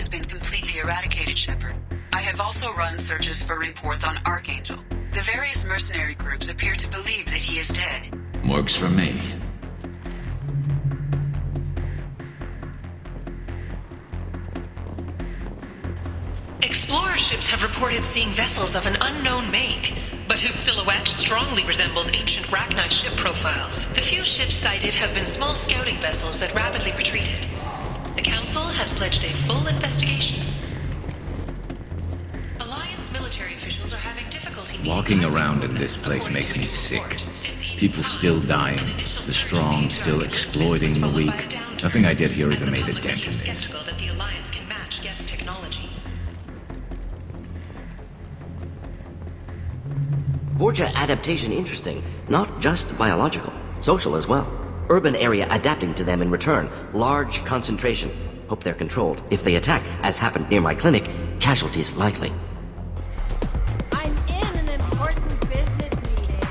been completely eradicated, Shepard. I have also run searches for reports on Archangel. The various mercenary groups appear to believe that he is dead. Works for me. Explorer ships have reported seeing vessels of an unknown make, but whose silhouette strongly resembles ancient Rachni ship profiles. The few ships sighted have been small scouting vessels that rapidly retreated. The Council has pledged a full investigation. Alliance military officials are having difficulty... Walking around in this place makes me sick. People still dying, the strong still exploiting the weak. Nothing I did here even made a dent in this. That the Alliance can match Geth technology. Vorcha adaptation interesting, not just biological, social as well. Urban area adapting to them in return, large concentration. Hope they're controlled. If they attack, as happened near my clinic, casualties likely. I'm in an important business meeting.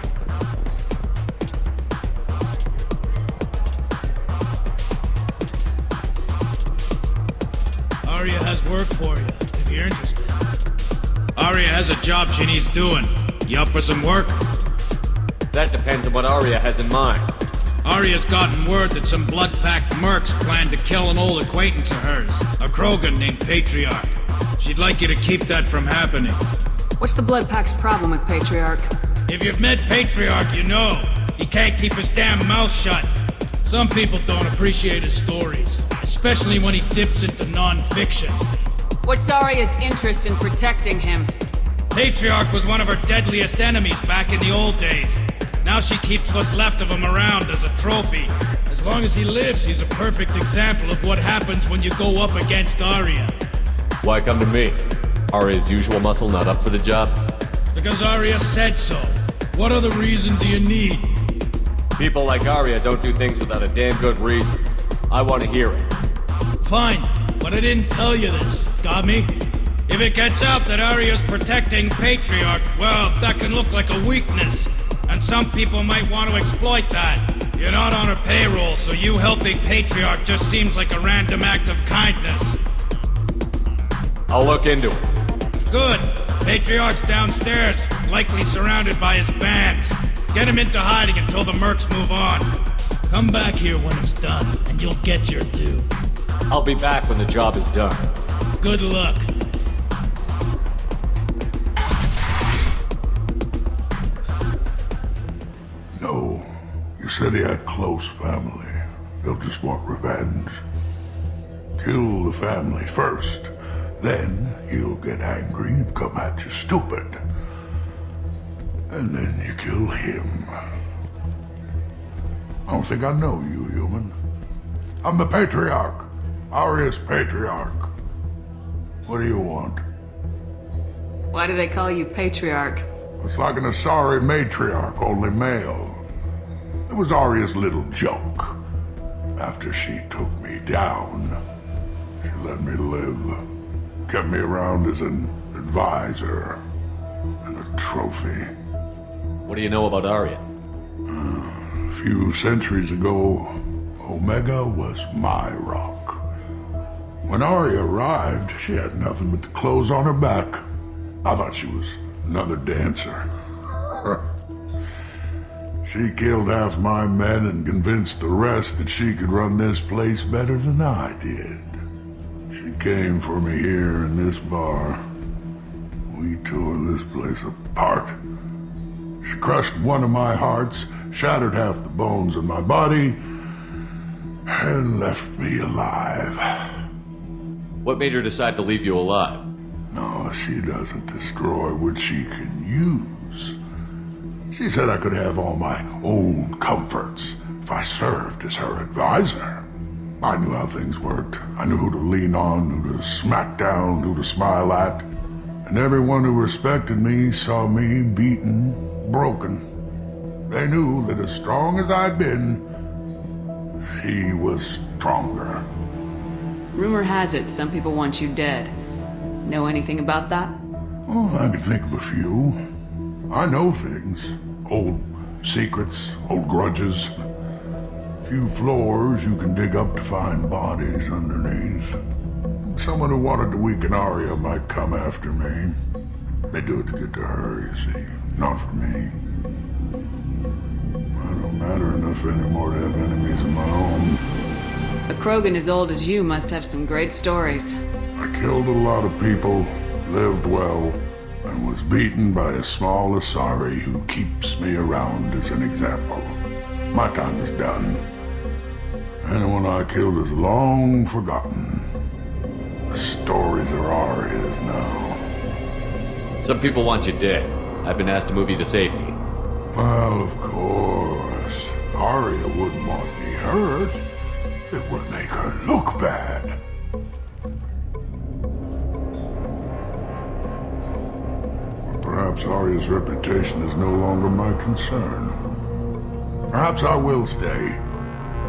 Aria has work for you, if you're interested. Aria has a job she needs doing. You up for some work? That depends on what Aria has in mind. Aria's gotten word that some blood-packed mercs plan to kill an old acquaintance of hers, a Krogan named Patriarch. She'd like you to keep that from happening. What's the blood pack's problem with Patriarch? If you've met Patriarch, you know. He can't keep his damn mouth shut. Some people don't appreciate his stories, especially when he dips into non-fiction. What's Aria's interest in protecting him? Patriarch was one of her deadliest enemies back in the old days. Now she keeps what's left of him around as a trophy. As long as he lives, he's a perfect example of what happens when you go up against Aria. Why come to me? Aria's usual muscle not up for the job? Because Aria said so. What other reason do you need? People like Aria don't do things without a damn good reason. I want to hear it. Fine, but I didn't tell you this. Got me? If it gets out that Aria's protecting Patriarch, well, that can look like a weakness. And some people might want to exploit that. You're not on her payroll, so you helping Patriarch just seems like a random act of kindness. I'll look into it. Good. Patriarch's downstairs, likely surrounded by his fans. Get him into hiding until the mercs move on. Come back here when it's done, and you'll get your due. I'll be back when the job is done. Good luck. No. You said he had close family. They'll just want revenge. Kill the family first. Then he'll get angry and come at you stupid. And then you kill him. I don't think I know you, human. I'm the Patriarch. Aria's Patriarch. What do you want? Why do they call you Patriarch? It's like an Asari matriarch, only male. It was Aria's little joke. After she took me down, she let me live. Kept me around as an advisor and a trophy. What do you know about Aria? A few centuries ago, Omega was my rock. When Aria arrived, she had nothing but the clothes on her back. I thought she was another dancer. She killed half my men and convinced the rest that she could run this place better than I did. She came for me here in this bar. We tore this place apart. She crushed one of my hearts, shattered half the bones in my body, and left me alive. What made her decide to leave you alive? No, she doesn't destroy what she can use. She said I could have all my old comforts if I served as her advisor. I knew how things worked. I knew who to lean on, who to smack down, who to smile at. And everyone who respected me saw me beaten, broken. They knew that as strong as I'd been, she was stronger. Rumor has it some people want you dead. Know anything about that? Oh, I could think of a few. I know things. Old secrets, old grudges. Few floors you can dig up to find bodies underneath. Someone who wanted to weaken Arya might come after me. They do it to get to her, you see. Not for me. I don't matter enough anymore to have enemies of my own. A Krogan as old as you must have some great stories. I killed a lot of people, lived well, and was beaten by a small Asari who keeps me around as an example. My time is done. Anyone I killed is long forgotten. The stories are Arya's now. Some people want you dead. I've been asked to move you to safety. Well, of course. Arya wouldn't want me hurt. It would make her look bad. Or perhaps Arya's reputation is no longer my concern. Perhaps I will stay.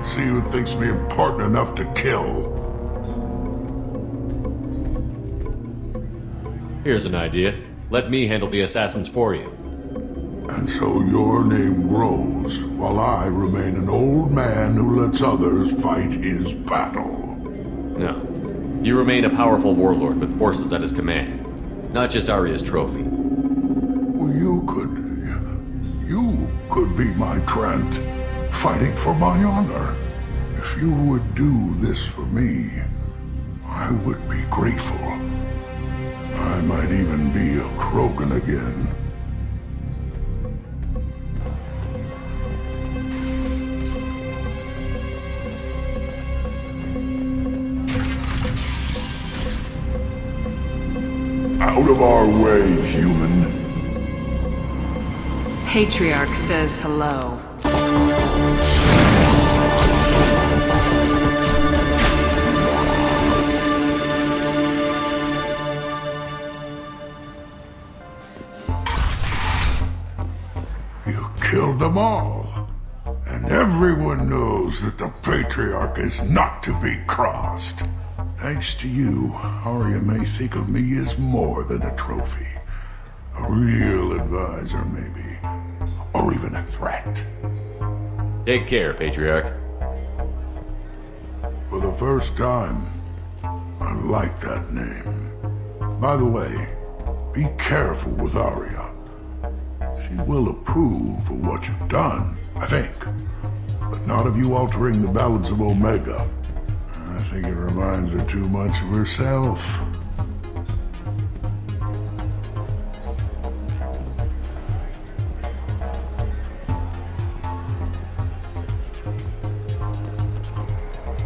See who thinks me important enough to kill. Here's an idea. Let me handle the assassins for you. And so your name grows, while I remain an old man who lets others fight his battle. No. You remain a powerful warlord with forces at his command. Not just Arya's trophy. Well, you could be my Krent, fighting for my honor. If you would do this for me, I would be grateful. I might even be a Krogan again. Out of our way, human. Patriarch says hello. You killed them all. And everyone knows that the Patriarch is not to be crossed. Thanks to you, Arya may think of me as more than a trophy. A real advisor, maybe. Or even a threat. Take care, Patriarch. For the first time, I like that name. By the way, be careful with Arya. She will approve of what you've done, I think. But not of you altering the balance of Omega. I think it reminds her too much of herself.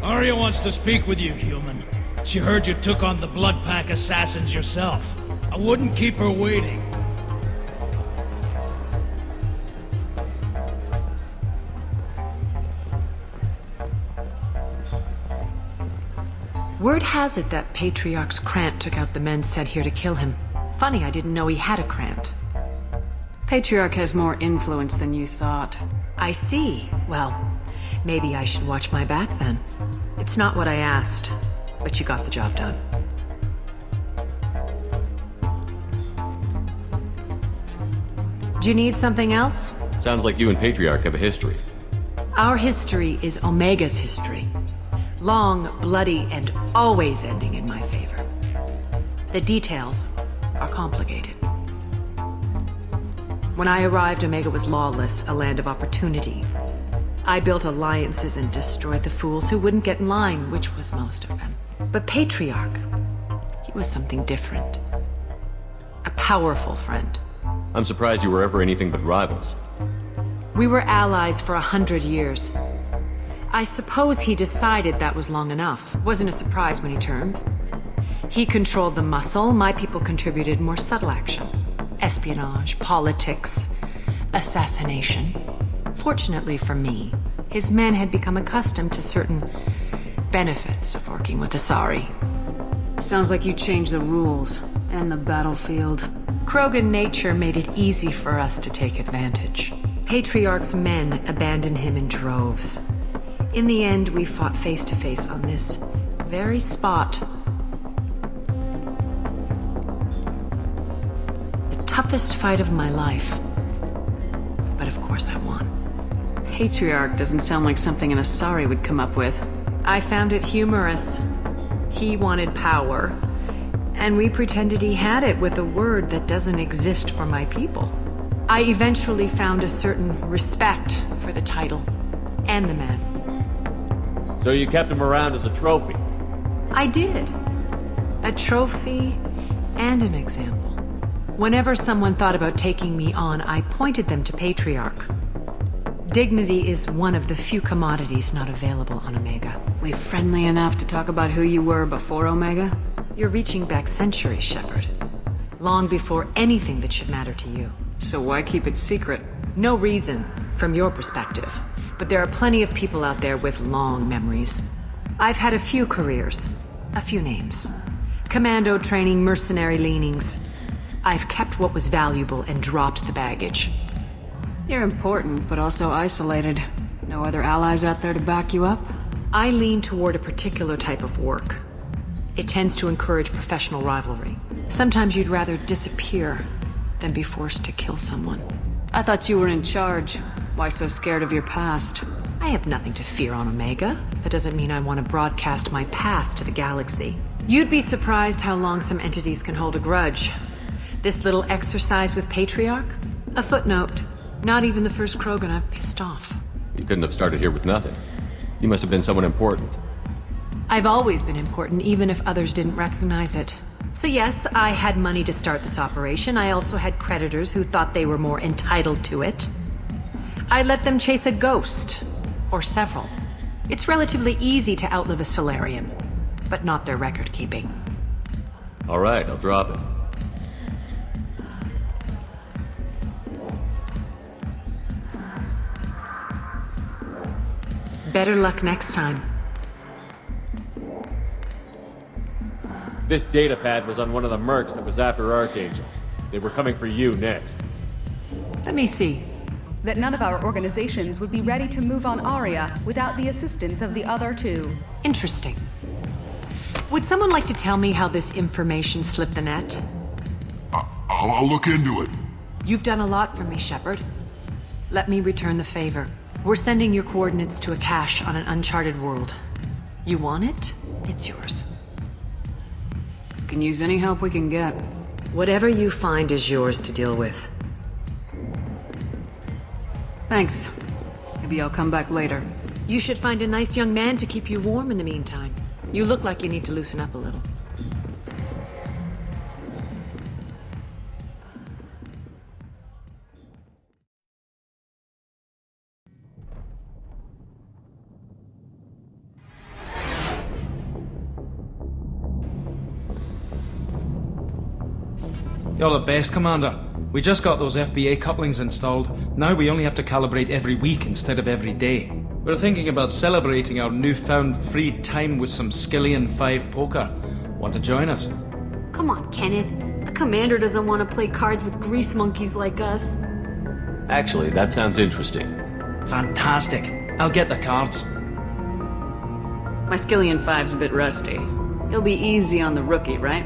Arya wants to speak with you, human. She heard you took on the Blood Pack assassins yourself. I wouldn't keep her waiting. Word has it that Patriarch's Krant took out the men sent here to kill him. Funny, I didn't know he had a Krant. Patriarch has more influence than you thought. I see. Well, maybe I should watch my back then. It's not what I asked, but you got the job done. Do you need something else? Sounds like you and Patriarch have a history. Our history is Omega's history. Long, bloody, and always ending in my favor. The details are complicated. When I arrived, Omega was lawless, a land of opportunity. I built alliances and destroyed the fools who wouldn't get in line, which was most of them. But Patriarch, he was something different. A powerful friend. I'm surprised you were ever anything but rivals. We were allies for 100 years. I suppose he decided that was long enough. Wasn't a surprise when he turned. He controlled the muscle, my people contributed more subtle action. Espionage, politics, assassination. Fortunately for me, his men had become accustomed to certain benefits of working with Asari. Sounds like you changed the rules and the battlefield. Krogan nature made it easy for us to take advantage. Patriarch's men abandoned him in droves. In the end, we fought face to face on this very spot. The toughest fight of my life. But of course I won. Patriarch doesn't sound like something an Asari would come up with. I found it humorous. He wanted power, and we pretended he had it with a word that doesn't exist for my people. I eventually found a certain respect for the title and the man. So you kept him around as a trophy? I did. A trophy and an example. Whenever someone thought about taking me on, I pointed them to Patriarch. Dignity is one of the few commodities not available on Omega. We friendly enough to talk about who you were before Omega? You're reaching back centuries, Shepard. Long before anything that should matter to you. So why keep it secret? No reason, from your perspective. But there are plenty of people out there with long memories. I've had a few careers, a few names. Commando training, mercenary leanings. I've kept what was valuable and dropped the baggage. You're important, but also isolated. No other allies out there to back you up? I lean toward a particular type of work. It tends to encourage professional rivalry. Sometimes you'd rather disappear than be forced to kill someone. I thought you were in charge. Why so scared of your past? I have nothing to fear on Omega. That doesn't mean I want to broadcast my past to the galaxy. You'd be surprised how long some entities can hold a grudge. This little exercise with Patriarch? A footnote. Not even the first Krogan I've pissed off. You couldn't have started here with nothing. You must have been someone important. I've always been important, even if others didn't recognize it. So yes, I had money to start this operation. I also had creditors who thought they were more entitled to it. I let them chase a ghost. Or several. It's relatively easy to outlive a Solarian, but not their record-keeping. All right, I'll drop it. Better luck next time. This data pad was on one of the mercs that was after Archangel. They were coming for you next. Let me see. That none of our organizations would be ready to move on Aria without the assistance of the other two. Interesting. Would someone like to tell me how this information slipped the net? I'll look into it. You've done a lot for me, Shepard. Let me return the favor. We're sending your coordinates to a cache on an uncharted world. You want it? It's yours. Can use any help we can get. Whatever you find is yours to deal with. Thanks. Maybe I'll come back later. You should find a nice young man to keep you warm in the meantime. You look like you need to loosen up a little. You're the best, Commander. We just got those FBA couplings installed. Now we only have to calibrate every week instead of every day. We're thinking about celebrating our newfound free time with some Skillian 5 poker. Want to join us? Come on, Kenneth. The commander doesn't want to play cards with grease monkeys like us. Actually, that sounds interesting. Fantastic. I'll get the cards. My Skillian 5's a bit rusty. He'll be easy on the rookie, right?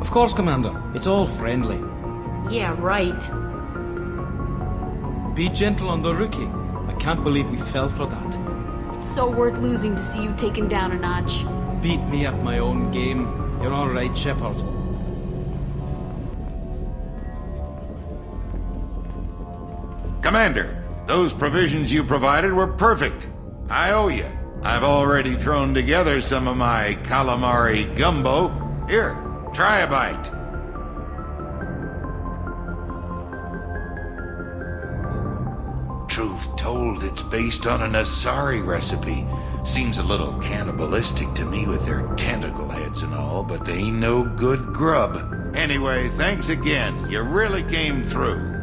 Of course, Commander. It's all friendly. Yeah, right. Be gentle on the rookie. I can't believe we fell for that. It's so worth losing to see you taken down a notch. Beat me at my own game. You're all right, Shepard. Commander, those provisions you provided were perfect. I owe you. I've already thrown together some of my calamari gumbo. Here, try a bite. Truth told, it's based on an Asari recipe. Seems a little cannibalistic to me with their tentacle heads and all, but they ain't no good grub. Anyway, thanks again. You really came through.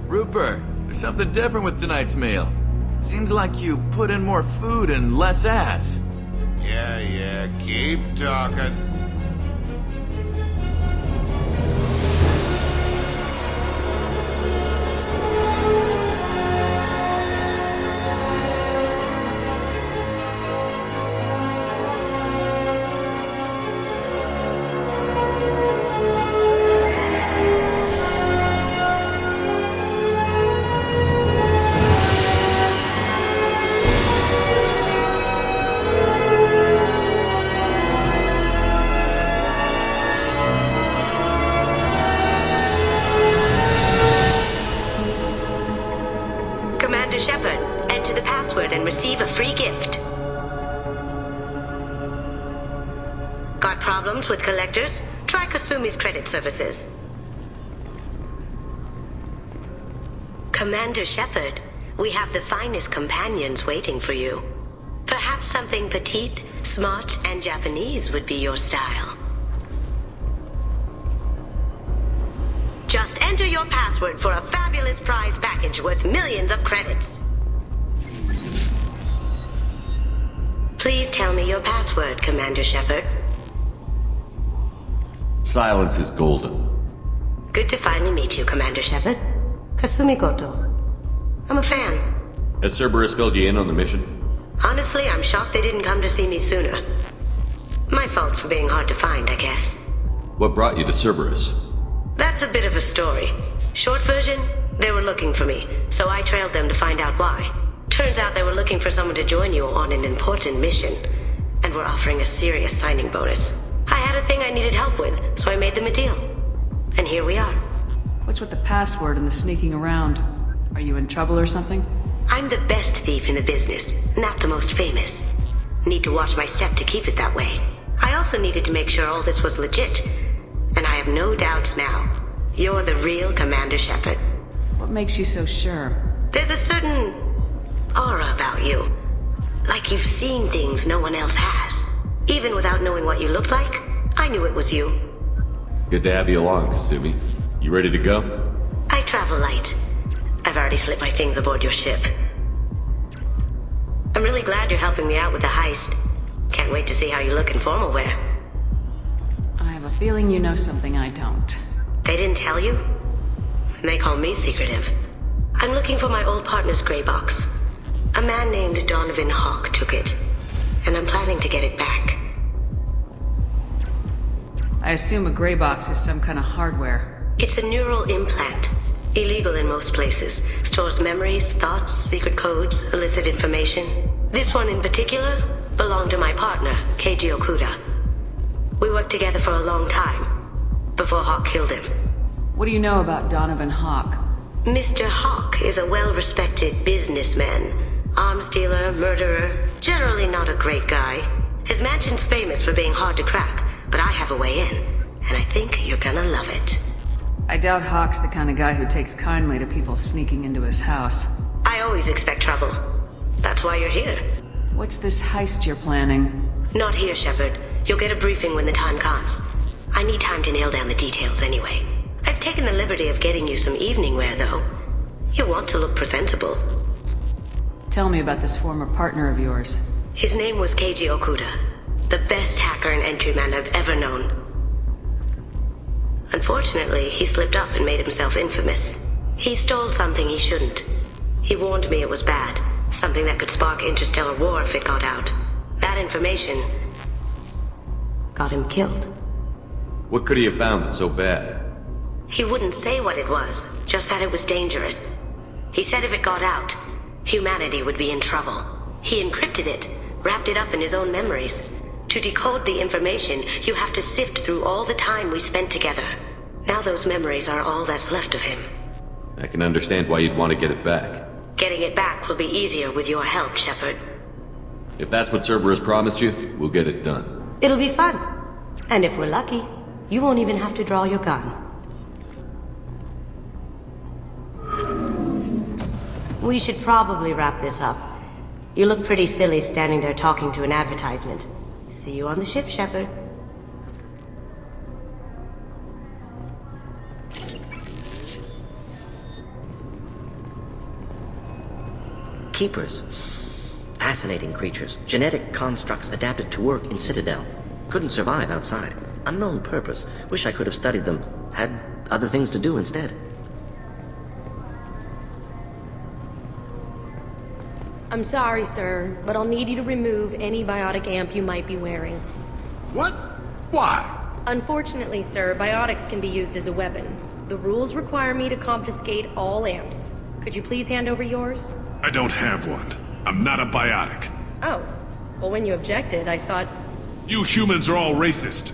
Rupert, there's something different with tonight's meal. Seems like you put in more food and less ass. Yeah, keep talking. Got problems with collectors? Try Kasumi's credit services. Commander Shepard, we have the finest companions waiting for you. Perhaps something petite, smart, and Japanese would be your style. Just enter your password for a fabulous prize package worth millions of credits. Please tell me your password, Commander Shepard. Silence is golden. Good to finally meet you, Commander Shepard. Kasumi Goto. I'm a fan. Has Cerberus filled you in on the mission? Honestly, I'm shocked they didn't come to see me sooner. My fault for being hard to find, I guess. What brought you to Cerberus? That's a bit of a story. Short version, they were looking for me, so I trailed them to find out why. Turns out they were looking for someone to join you on an important mission, and were offering a serious signing bonus. I had a thing I needed help with, so I made them a deal. And here we are. What's with the password and the sneaking around? Are you in trouble or something? I'm the best thief in the business, not the most famous. Need to watch my step to keep it that way. I also needed to make sure all this was legit, and I have no doubts now. You're the real Commander Shepard. What makes you so sure? There's a certain aura about you. Like you've seen things no one else has. Even without knowing what you looked like, I knew it was you. Good to have you along, Kasumi. You ready to go? I travel light. I've already slipped my things aboard your ship. I'm really glad you're helping me out with the heist. Can't wait to see how you look in formal wear. I have a feeling you know something I don't. They didn't tell you? They call me secretive. I'm looking for my old partner's gray box. A man named Donovan Hawk took it, and I'm planning to get it back. I assume a gray box is some kind of hardware. It's a neural implant. Illegal in most places. Stores memories, thoughts, secret codes, illicit information. This one in particular belonged to my partner, KkJiro. We worked together for a long time, before Hawk killed him. What do you know about Donovan Hawk? Mr. Hawk is a well-respected businessman. Arms dealer, murderer, generally not a great guy. His mansion's famous for being hard to crack, but I have a way in, and I think you're gonna love it. I doubt Hawk's the kind of guy who takes kindly to people sneaking into his house. I always expect trouble. That's why you're here. What's this heist you're planning? Not here, Shepard. You'll get a briefing when the time comes. I need time to nail down the details anyway. I've taken the liberty of getting you some evening wear, though. You'll want to look presentable. Tell me about this former partner of yours. His name was KkJiro, the best hacker and entryman I've ever known. Unfortunately, he slipped up and made himself infamous. He stole something he shouldn't. He warned me it was bad, something that could spark interstellar war if it got out. That information got him killed. What could he have found that's so bad? He wouldn't say what it was, just that it was dangerous. He said if it got out, humanity would be in trouble. He encrypted it, wrapped it up in his own memories. To decode the information, you have to sift through all the time we spent together. Now those memories are all that's left of him. I can understand why you'd want to get it back. Getting it back will be easier with your help, Shepard. If that's what Cerberus promised you, we'll get it done. It'll be fun. And if we're lucky, you won't even have to draw your gun. We should probably wrap this up. You look pretty silly standing there talking to an advertisement. See you on the ship, Shepard. Keepers. Fascinating creatures. Genetic constructs adapted to work in Citadel. Couldn't survive outside. Unknown purpose. Wish I could have studied them. Had other things to do instead. I'm sorry, sir, but I'll need you to remove any biotic amp you might be wearing. What? Why? Unfortunately, sir, biotics can be used as a weapon. The rules require me to confiscate all amps. Could you please hand over yours? I don't have one. I'm not a biotic. Oh. Well, when you objected, I thought... You humans are all racist.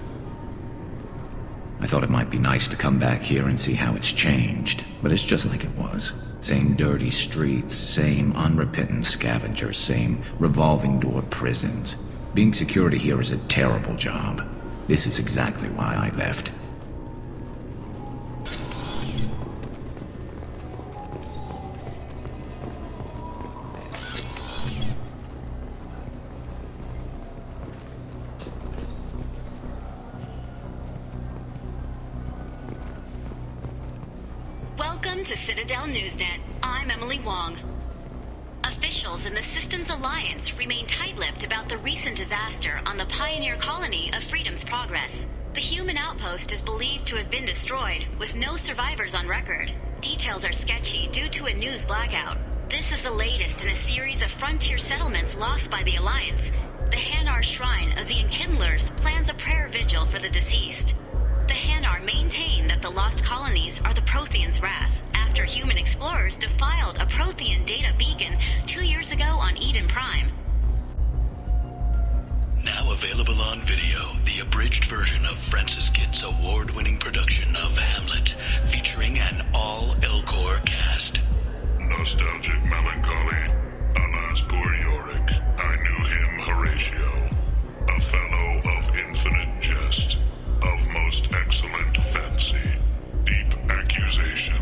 I thought it might be nice to come back here and see how it's changed, but it's just like it was. Same dirty streets, same unrepentant scavengers, same revolving door prisons. Being security here is a terrible job. This is exactly why I left. Welcome to Citadel Newsnet. I'm Emily Wong. Officials in the Systems Alliance remain tight-lipped about the recent disaster on the pioneer colony of Freedom's Progress. The human outpost is believed to have been destroyed, with no survivors on record. Details are sketchy due to a news blackout. This is the latest in a series of frontier settlements lost by the Alliance. The Hanar Shrine of the Enkindlers plans a prayer vigil for the deceased. The Hanar maintain that the lost colonies are the Protheans' wrath, after human explorers defiled a Prothean data beacon 2 years ago on Eden Prime. Now available on video, the abridged version of Francis Kitt's award-winning production of Hamlet, featuring an all-Elcor cast. Nostalgic melancholy, alas poor Yorick, I knew him Horatio, a fellow of infinite jest, of most excellent fancy, deep accusation.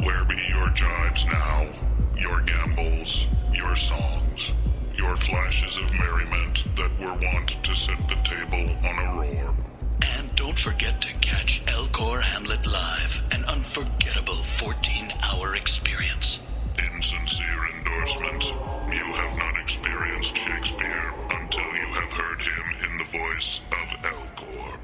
Where be your jibes now, your gambols, your songs, your flashes of merriment that were wont to set the table on a roar? And don't forget to catch Elcor Hamlet Live, an unforgettable 14-hour experience. Insincere endorsement. You have not experienced Shakespeare until you have heard him in the voice of Elcor.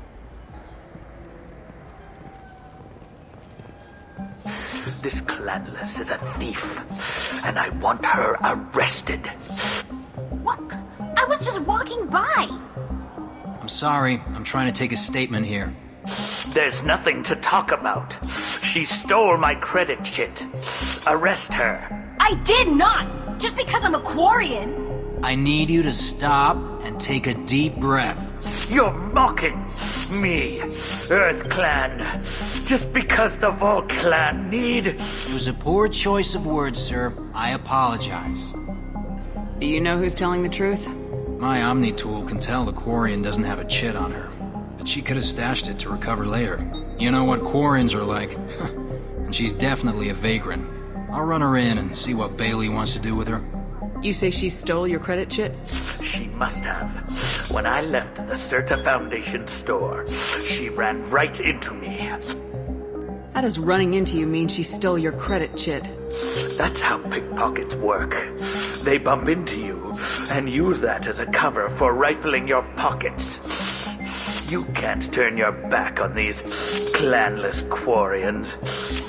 This clanless is a thief, and I want her arrested. What? I was just walking by. I'm sorry. I'm trying to take a statement here. There's nothing to talk about. She stole my credit chit. Arrest her. I did not! Just because I'm a Quarian! I need you to stop and take a deep breath. You're mocking me, Earth Clan, just because the Vol Clan need... It was a poor choice of words, sir. I apologize. Do you know who's telling the truth? My Omni tool can tell the Quarian doesn't have a chit on her, but she could have stashed it to recover later. You know what Quarians are like. And she's definitely a vagrant. I'll run her in and see what Bailey wants to do with her. You say she stole your credit chit? She must have. When I left the Certa Foundation store, she ran right into me. How does running into you mean she stole your credit chit? That's how pickpockets work. They bump into you and use that as a cover for rifling your pockets. You can't turn your back on these clanless Quarians.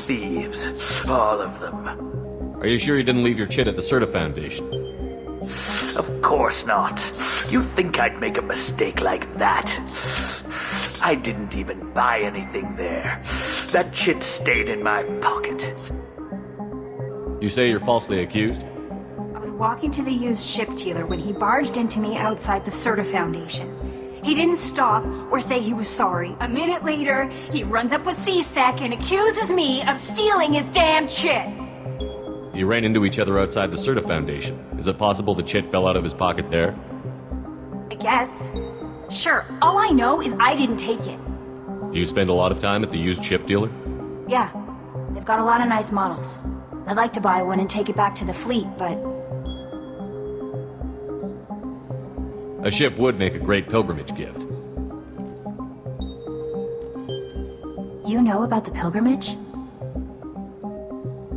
Thieves, all of them. Are you sure you didn't leave your chit at the Certa Foundation? Of course not. You think I'd make a mistake like that? I didn't even buy anything there. That chit stayed in my pocket. You say you're falsely accused? I was walking to the used ship dealer when he barged into me outside the Certa Foundation. He didn't stop or say he was sorry. A minute later, he runs up with C-Sec and accuses me of stealing his damn chit. You ran into each other outside the Certa Foundation. Is it possible the chit fell out of his pocket there? I guess. Sure, all I know is I didn't take it. Do you spend a lot of time at the used ship dealer? Yeah, they've got a lot of nice models. I'd like to buy one and take it back to the fleet, but... A ship would make a great pilgrimage gift. You know about the pilgrimage?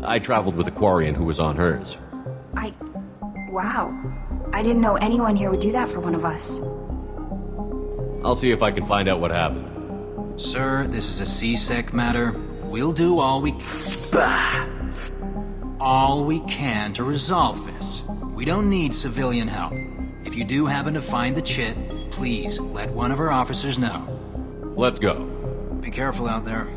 I traveled with a Quarian who was on hers. Wow. I didn't know anyone here would do that for one of us. I'll see if I can find out what happened. Sir, this is a C-Sec matter. We'll do all we can to resolve this. We don't need civilian help. If you do happen to find the chit, please let one of our officers know. Let's go. Be careful out there.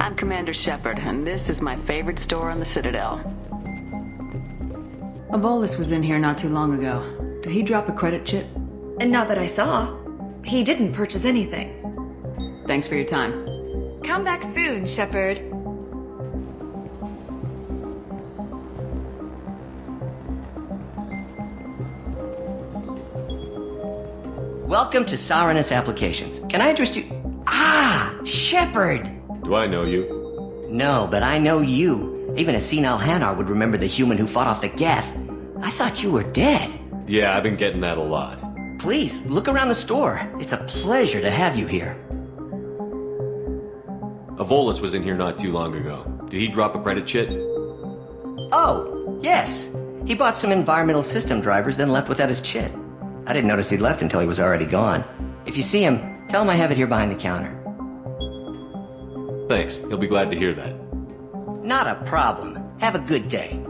I'm Commander Shepard, and this is my favorite store on the Citadel. Avolis was in here not too long ago. Did he drop a credit chit? And not that I saw. He didn't purchase anything. Thanks for your time. Come back soon, Shepard. Welcome to Saranus Applications. Can I interest you? Ah, Shepard! Do I know you? No, but I know you. Even a senile Hanar would remember the human who fought off the Geth. I thought you were dead. Yeah, I've been getting that a lot. Please, look around the store. It's a pleasure to have you here. Avolis was in here not too long ago. Did he drop a credit chit? Oh, yes. He bought some environmental system drivers, then left without his chit. I didn't notice he'd left until he was already gone. If you see him, tell him I have it here behind the counter. Thanks. He'll be glad to hear that. Not a problem. Have a good day.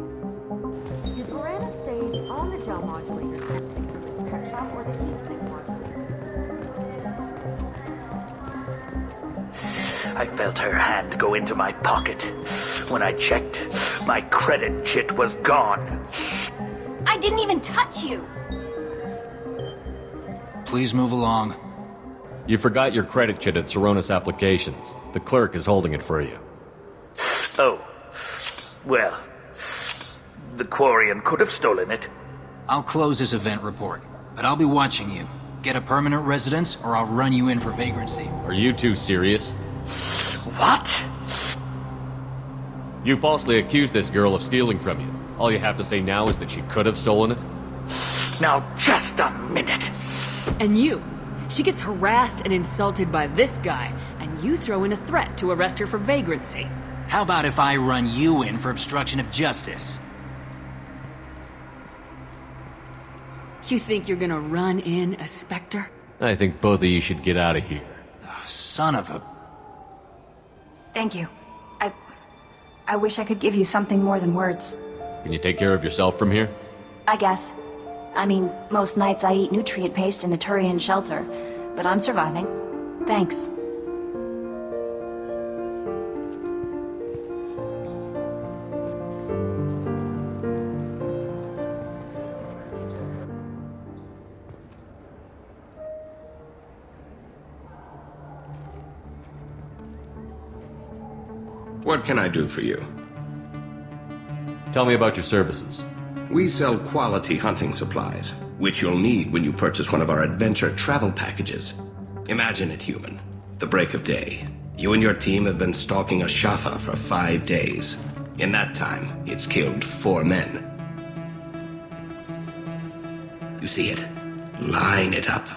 Your Piranha stays on the gel modulator connecting to the tech shop or the heat modulator. I felt her hand go into my pocket. When I checked, my credit chit was gone. I didn't even touch you. Please move along. You forgot your credit chit at Saranus Applications. The clerk is holding it for you. Oh. Well, the Quarian could have stolen it. I'll close this event report, but I'll be watching you. Get a permanent residence, or I'll run you in for vagrancy. Are you two serious? What? You falsely accused this girl of stealing from you. All you have to say now is that she could have stolen it? Now, just a minute. And you. She gets harassed and insulted by this guy, and you throw in a threat to arrest her for vagrancy. How about if I run you in for obstruction of justice? You think you're gonna run in a Spectre? I think both of you should get out of here. Oh, son of a... Thank you. I wish I could give you something more than words. Can you take care of yourself from here? I guess. I mean, most nights I eat nutrient paste in a Turian shelter, but I'm surviving. Thanks. What can I do for you? Tell me about your services. We sell quality hunting supplies, which you'll need when you purchase one of our adventure travel packages. Imagine it, human. The break of day. You and your team have been stalking a Shatha for 5 days. In that time, it's killed 4 men. You see it? Line it up.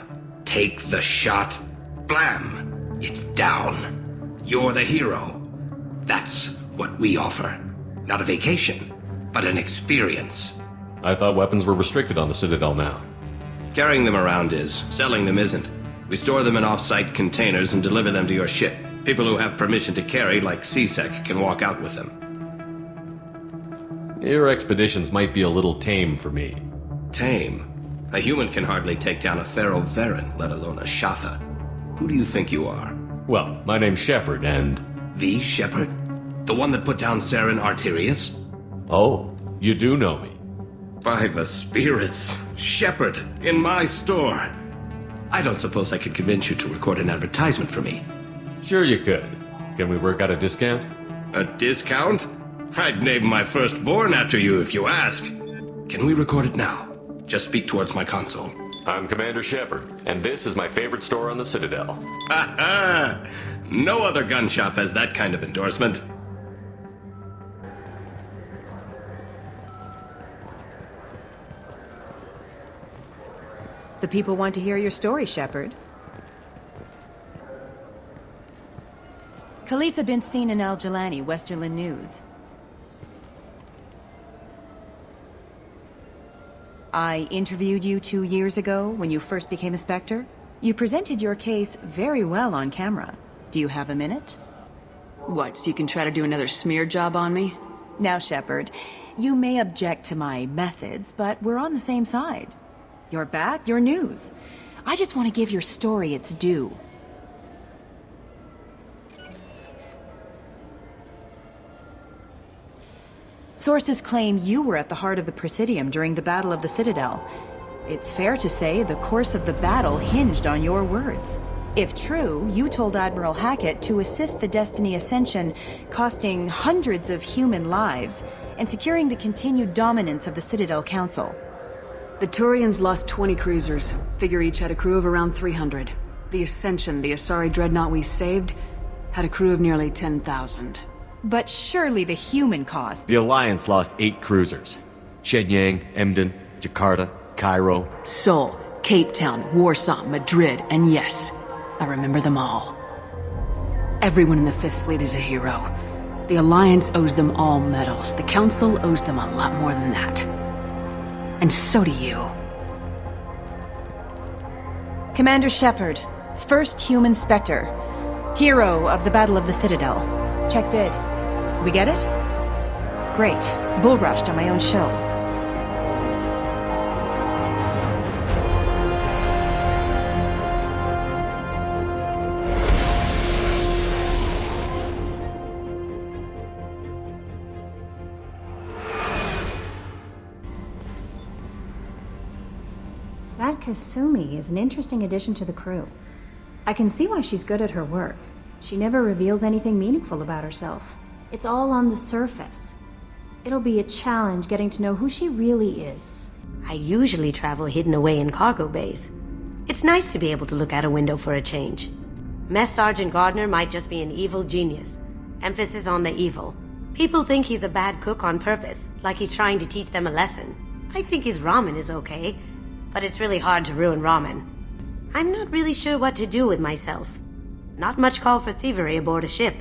Take the shot. Blam! It's down. You're the hero. That's what we offer. Not a vacation, but an experience. I thought weapons were restricted on the Citadel now. Carrying them around is. Selling them isn't. We store them in off-site containers and deliver them to your ship. People who have permission to carry, like CSEC, can walk out with them. Your expeditions might be a little tame for me. Tame? A human can hardly take down a Pharaoh Varen, let alone a Shatha. Who do you think you are? Well, my name's Shepard, and... The Shepard? The one that put down Saren Arterius? Oh, you do know me. By the spirits, Shepard, in my store. I don't suppose I could convince you to record an advertisement for me. Sure you could. Can we work out a discount? A discount? I'd name my firstborn after you if you ask. Can we record it now? Just speak towards my console. I'm Commander Shepard, and this is my favorite store on the Citadel. Ha ha! No other gun shop has that kind of endorsement. The people want to hear your story, Shepard. Khaleesa been seen in Al Jelani, Westerland News. I interviewed you 2 years ago when you first became a Spectre. You presented your case very well on camera. Do you have a minute? What, so you can try to do another smear job on me? Now, Shepard, you may object to my methods, but we're on the same side. You're back, you're news. I just want to give your story its due. Sources claim you were at the heart of the Presidium during the Battle of the Citadel. It's fair to say the course of the battle hinged on your words. If true, you told Admiral Hackett to assist the Destiny Ascension, costing hundreds of human lives, and securing the continued dominance of the Citadel Council. The Turians lost 20 cruisers. Figure each had a crew of around 300. The Ascension, the Asari dreadnought we saved, had a crew of nearly 10,000. But surely the human cost. The Alliance lost 8 cruisers. Shenyang, Emden, Jakarta, Cairo. Seoul, Cape Town, Warsaw, Madrid, and yes, I remember them all. Everyone in the Fifth Fleet is a hero. The Alliance owes them all medals. The Council owes them a lot more than that. And so do you. Commander Shepard, first human Spectre. Hero of the Battle of the Citadel. Check vid. We get it? Great. Bull rushed on my own show. That Kasumi is an interesting addition to the crew. I can see why she's good at her work. She never reveals anything meaningful about herself. It's all on the surface. It'll be a challenge getting to know who she really is. I usually travel hidden away in cargo bays. It's nice to be able to look out a window for a change. Mess Sergeant Gardner might just be an evil genius. Emphasis on the evil. People think he's a bad cook on purpose, like he's trying to teach them a lesson. I think his ramen is okay, but it's really hard to ruin ramen. I'm not really sure what to do with myself. Not much call for thievery aboard a ship.